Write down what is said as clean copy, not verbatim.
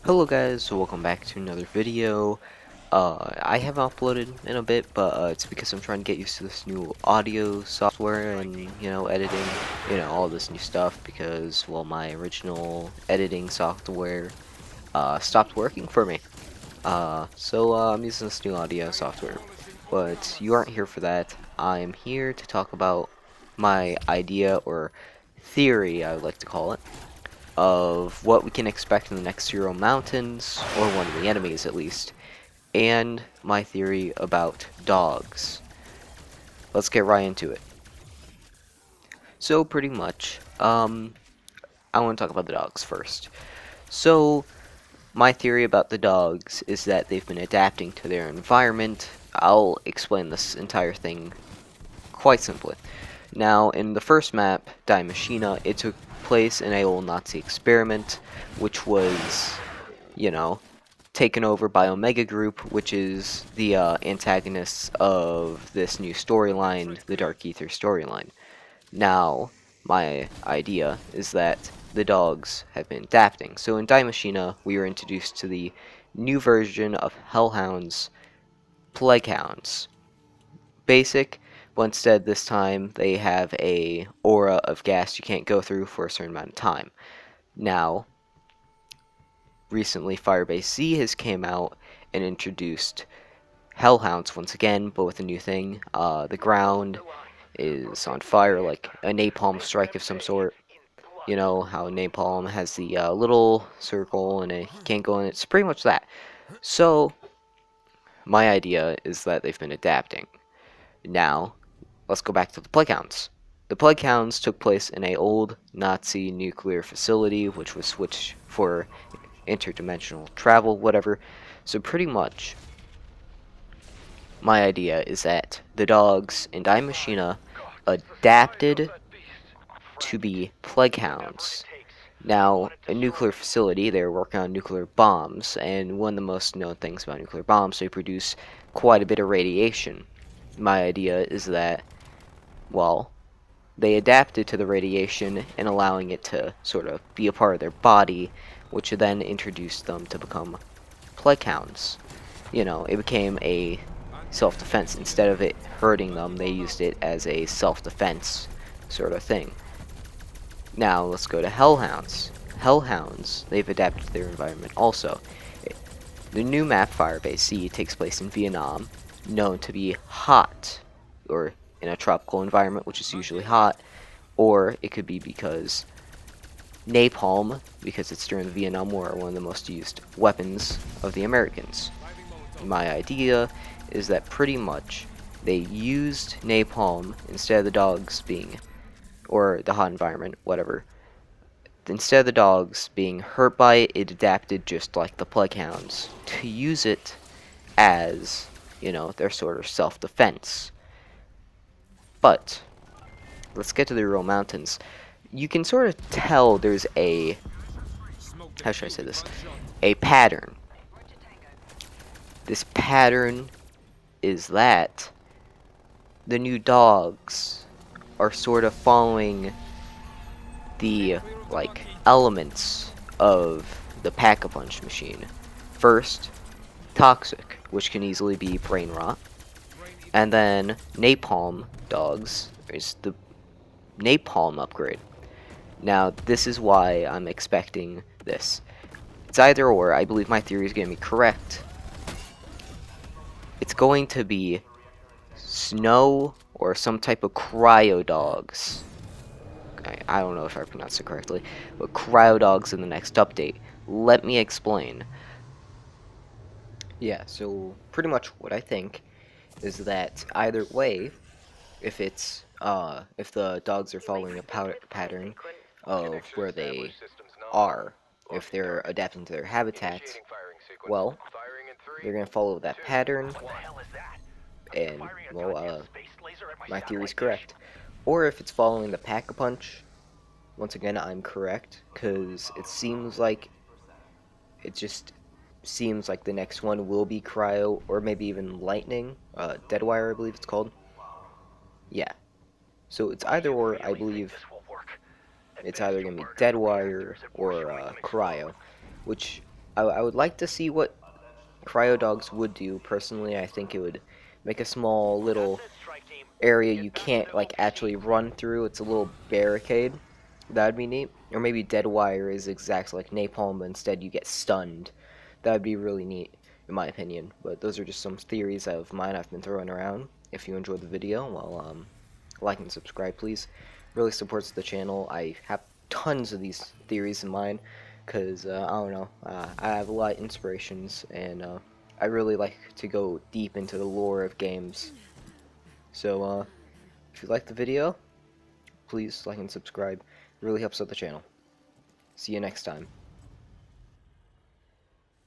Hello guys, so welcome back to another video. I haven't uploaded in a bit, but it's because I'm trying to get used to this new audio software and, editing, all this new stuff because, well, my original editing software, stopped working for me. I'm using this new audio software, but you aren't here for that. I'm here to talk about my idea, or theory, I would like to call it, of what we can expect in the next Zero Mountains, or one of the enemies at least, and my theory about dogs. Let's get right into it. So pretty much, I want to talk about the dogs first. So my theory about the dogs is that they've been adapting to their environment. I'll explain this entire thing quite simply. Now, in the first map, Die Machina, it took place in a old Nazi experiment, which was, you know, taken over by Omega Group, which is the antagonists of this new storyline, the Dark Ether storyline. Now, my idea is that the dogs have been adapting. So in Die Machina, we were introduced to the new version of Hellhounds, Plague Hounds. Basic, but instead this time they have a aura of gas you can't go through for a certain amount of time. Now, recently Firebase Z has came out and introduced Hellhounds once again, but with a new thing. The ground is on fire, like a napalm strike of some sort. You know how napalm has the little circle and it can't go in. It's pretty much that. So, my idea is that they've been adapting. Now, let's go back to the Plague Hounds. The Plague Hounds took place in a old Nazi nuclear facility, which was switched for interdimensional travel, whatever. So pretty much, my idea is that the dogs in Die Machina adapted to be Plague Hounds. Now, a nuclear facility, they're working on nuclear bombs, and one of the most known things about nuclear bombs, they produce quite a bit of radiation. My idea is that, well, they adapted to the radiation and allowing it to sort of be a part of their body, which then introduced them to become Plague Hounds. It became a self-defense. Instead of it hurting them, they used it as a self-defense sort of thing. Now, let's go to Hellhounds. Hellhounds, they've adapted to their environment also. The new map, Firebase Z, takes place in Vietnam, known to be hot, or in a tropical environment, which is usually hot, or it could be because napalm, because it's during the Vietnam War, one of the most used weapons of the Americans. My idea is that pretty much they used napalm instead of the dogs being, or the hot environment, whatever. Instead of the dogs being hurt by it, it adapted just like the Plague Hounds to use it as, their sort of self-defense. But let's get to the real mountains. You can sort of tell there's a, how should I say this, a pattern. This pattern is that the new dogs are sort of following the, like, elements of the Pack-a-Punch machine. First, toxic, which can easily be brain rot. And then napalm dogs is the napalm upgrade. Now, this is why I'm expecting this. It's either or. I believe my theory is going to be correct. It's going to be snow or some type of cryo dogs. I don't know if I pronounced it correctly, but cryo dogs in the next update. Let me explain. Yeah, so pretty much what I think is that either way, if the dogs are following a pattern of where they are, if they're adapting to their habitats, well, they're gonna follow that pattern, and well, my theory is correct. Or if it's following the Pack-a-Punch, once again, I'm correct, because it just seems like the next one will be Cryo, or maybe even Lightning, Deadwire, I believe it's called. Yeah. So it's either or, I believe it's either going to be Deadwire or Cryo, which I would like to see what cryo dogs would do. Personally, I think it would make a small little area you can't like actually run through. It's a little barricade. That'd be neat. Or maybe dead wire is exactly like napalm, but instead you get stunned. That'd be really neat, in my opinion. But those are just some theories of mine I've been throwing around. If you enjoyed the video, well, like and subscribe, please. Really supports the channel. I have tons of these theories in mind, because, I don't know, I have a lot of inspirations, and I really like to go deep into the lore of games. So, if you like the video, please like and subscribe. It really helps out the channel. See you next time.